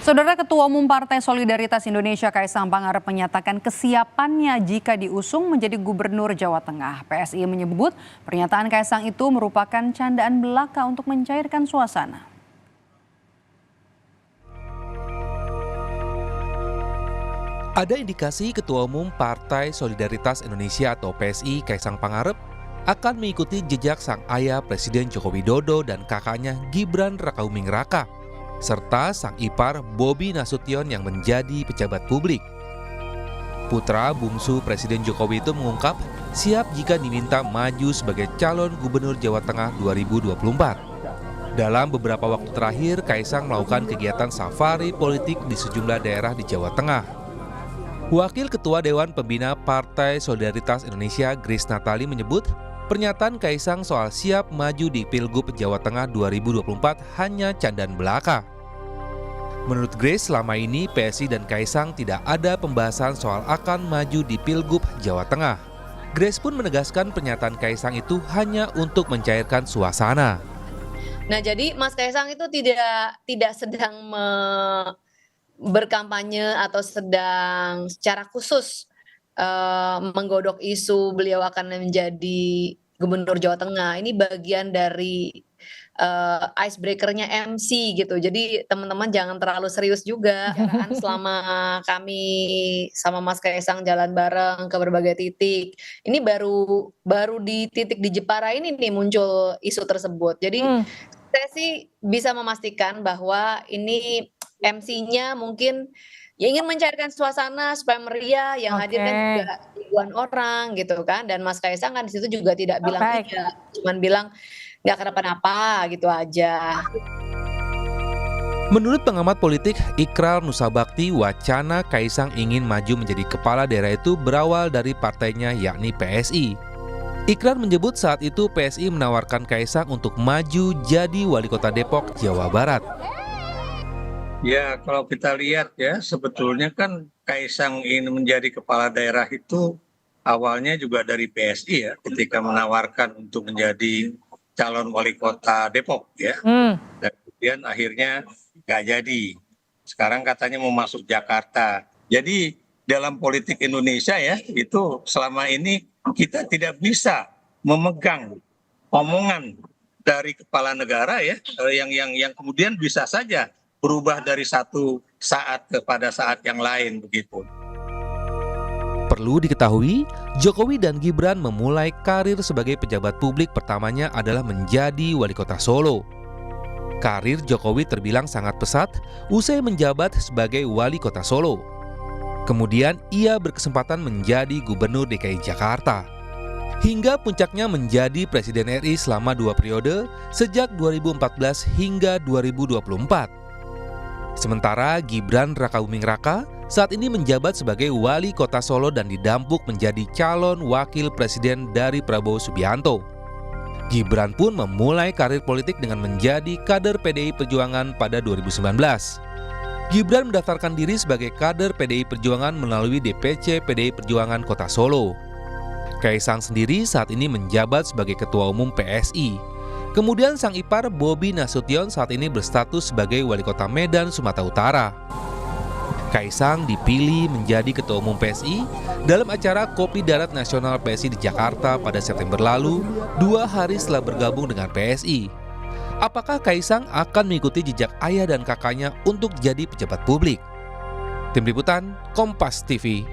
Saudara Ketua Umum Partai Solidaritas Indonesia Kaisang Pangarep menyatakan kesiapannya jika diusung menjadi Gubernur Jawa Tengah. PSI menyebut pernyataan Kaisang itu merupakan candaan belaka untuk mencairkan suasana. Ada indikasi Ketua Umum Partai Solidaritas Indonesia atau PSI Kaisang Pangarep akan mengikuti jejak sang ayah Presiden Joko Widodo dan kakaknya Gibran Rakabuming Raka, serta sang ipar Bobi Nasution yang menjadi pejabat publik. Putra bungsu Presiden Jokowi itu mengungkap siap jika diminta maju sebagai calon Gubernur Jawa Tengah 2024. Dalam beberapa waktu terakhir, Kaisang melakukan kegiatan safari politik di sejumlah daerah di Jawa Tengah. Wakil Ketua Dewan Pembina Partai Solidaritas Indonesia Grace Natali menyebut pernyataan Kaisang soal siap maju di Pilgub Jawa Tengah 2024 hanya candaan belaka. Menurut Grace, selama ini PSI dan Kaisang tidak ada pembahasan soal akan maju di Pilgub Jawa Tengah. Grace pun menegaskan pernyataan Kaisang itu hanya untuk mencairkan suasana. Nah, jadi Mas Kaisang itu tidak sedang berkampanye atau sedang secara khusus menggodok isu beliau akan menjadi Gubernur Jawa Tengah. Ini bagian dari icebreaker-nya MC gitu. Jadi teman-teman jangan terlalu serius juga kan selama kami sama Mas Kaisang jalan bareng ke berbagai titik. Ini baru di titik di Jepara ini nih muncul isu tersebut. Jadi saya sih bisa memastikan bahwa ini MC-nya mungkin ya ingin mencairkan suasana supaya meriah, yang hadir kan juga ribuan orang gitu kan, dan Mas Kaisang kan di situ juga tidak bilang tidak, cuman bilang nggak kenapa-napa gitu aja. Menurut pengamat politik Ikrar Nusabakti, wacana Kaisang ingin maju menjadi kepala daerah itu berawal dari partainya yakni PSI. Ikrar menyebut saat itu PSI menawarkan Kaisang untuk maju jadi wali kota Depok, Jawa Barat. Ya, kalau kita lihat ya, sebetulnya kan Kaisang ingin menjadi kepala daerah itu awalnya juga dari PSI ya, ketika menawarkan untuk menjadi calon wali kota Depok ya. Dan kemudian akhirnya nggak jadi. Sekarang katanya mau masuk Jakarta. Jadi dalam politik Indonesia ya, itu selama ini kita tidak bisa memegang omongan dari kepala negara ya, yang kemudian bisa saja berubah dari satu saat kepada saat yang lain begitu. Perlu diketahui, Jokowi dan Gibran memulai karir sebagai pejabat publik pertamanya adalah menjadi wali kota Solo. Karir Jokowi terbilang sangat pesat usai menjabat sebagai wali kota Solo. Kemudian ia berkesempatan menjadi Gubernur DKI Jakarta. Hingga puncaknya menjadi Presiden RI selama 2 periode sejak 2014 hingga 2024. Sementara Gibran Rakabuming Raka saat ini menjabat sebagai wali kota Solo dan didapuk menjadi calon wakil presiden dari Prabowo Subianto. Gibran pun memulai karir politik dengan menjadi kader PDI Perjuangan pada 2019. Gibran mendaftarkan diri sebagai kader PDI Perjuangan melalui DPC PDI Perjuangan Kota Solo. Kaisang sendiri saat ini menjabat sebagai Ketua Umum PSI. Kemudian sang ipar Bobi Nasution saat ini berstatus sebagai wali kota Medan, Sumatera Utara. Kaisang dipilih menjadi Ketua Umum PSI dalam acara Kopi Darat Nasional PSI di Jakarta pada September lalu, 2 hari setelah bergabung dengan PSI. Apakah Kaisang akan mengikuti jejak ayah dan kakaknya untuk jadi pejabat publik? Tim Liputan, Kompas TV.